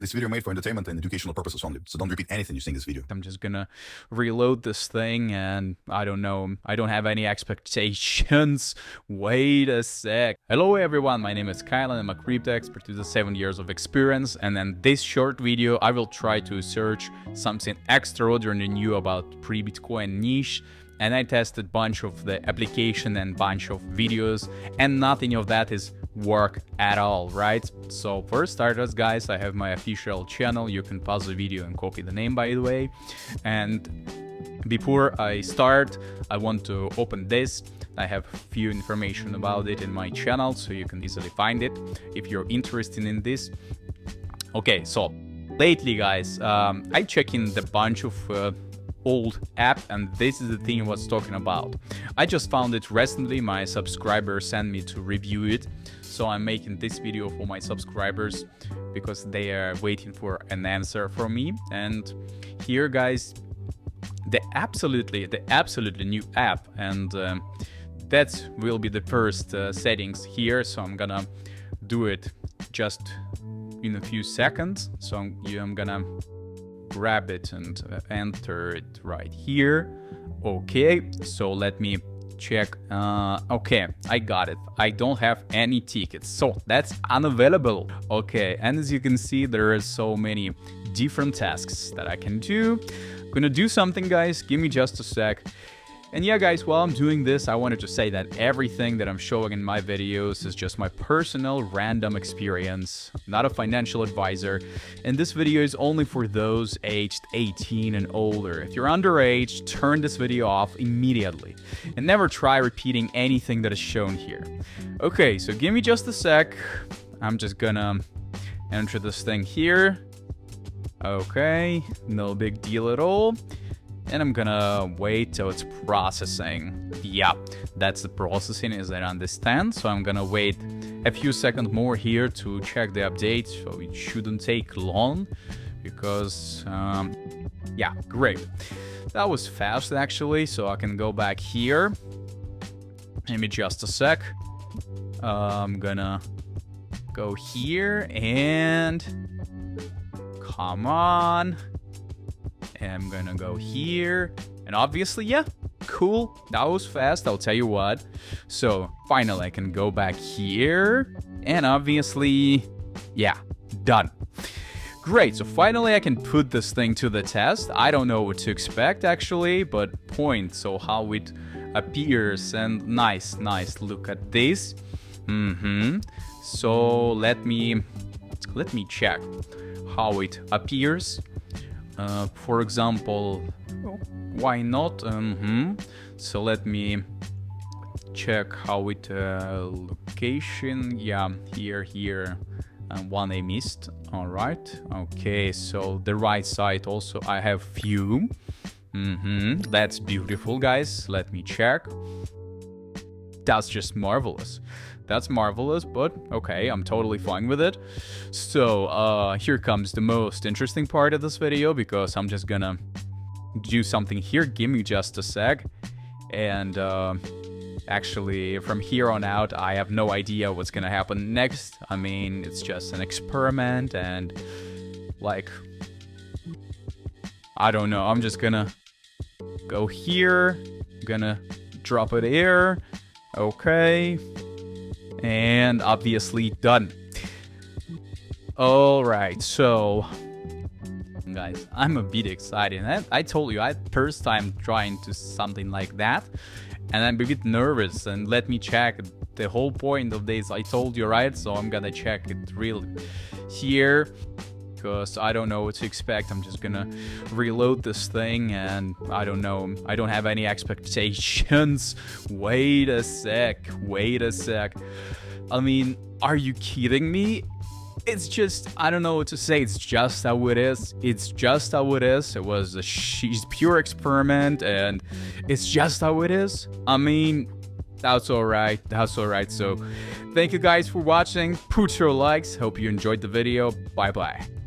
This video made for entertainment and educational purposes only, so don't repeat anything you see in this video. I'm just gonna reload this thing, and I don't know, I don't have any expectations. Wait a sec. Hello everyone, my name is Kyle and I'm a crypto expert with 7 years of experience, and in this short video I will try to search something extraordinary new about pre-Bitcoin niche. And I tested bunch of the application and bunch of videos, and nothing of that is work at all, right? So for starters, guys, I have my official channel. You can pause the video and copy the name, by the way. And before I start, I want to open this. I have few information about it in my channel, so you can easily find it if you're interested in this. Okay, so lately, guys, I check in the bunch of old app, and this is the thing I was talking about. I just found it recently. My subscriber sent me to review it, so I'm making this video for my subscribers because they are waiting for an answer from me. And here, guys, the absolutely new app, and that will be the first settings here. So I'm gonna do it just in a few seconds. So I'm gonna grab it and enter it right here. Okay, so let me check. Okay, I got it. I don't have any tickets, so that's unavailable. Okay, and as you can see, there are so many different tasks that I can do. I'm gonna do something, guys. Give me just a sec. And yeah, guys, while I'm doing this, I wanted to say that everything that I'm showing in my videos is just my personal random experience, not a financial advisor. And this video is only for those aged 18 and older. If you're underage, turn this video off immediately and never try repeating anything that is shown here. Okay, so give me just a sec. I'm just gonna enter this thing here. Okay, no big deal at all. And I'm gonna wait till it's processing. Yeah, that's the processing, as I understand. So I'm gonna wait a few seconds more here to check the update. So it shouldn't take long because, yeah, great. That was fast actually. So I can go back here. Give me just a sec. I'm gonna go here and come on. I'm gonna go here, and obviously, yeah, cool, that was fast, I'll tell you what. So finally I can go back here, and obviously, yeah, done. Great, so finally I can put this thing to the test. I don't know what to expect actually, but so how it appears, and nice, look at this. So let me check how it appears. For example, why not? So let me check how it location. Yeah, here. One I missed. All right. Okay. So the right side also I have few. That's beautiful, guys. Let me check. That's just marvelous. That's marvelous, but okay, I'm totally fine with it. So here comes the most interesting part of this video, because I'm just gonna do something here. Give me just a sec. And actually, from here on out, I have no idea what's gonna happen next. I mean, it's just an experiment, and like, I don't know. I'm just gonna go here. I'm gonna drop it here. Okay. And obviously done. Alright, so guys, I'm a bit excited. I told you, first time trying to something like that, and I'm a bit nervous. And let me check the whole point of this. I told you, right? So I'm gonna check it really here, because I don't know what to expect. I'm just gonna reload this thing, and I don't know, I don't have any expectations. Wait a sec. I mean, are you kidding me? It's just, I don't know what to say. It's just how it is. It was a pure experiment, and it's just how it is. I mean, that's alright. So thank you guys for watching. Put your likes. Hope you enjoyed the video. Bye bye.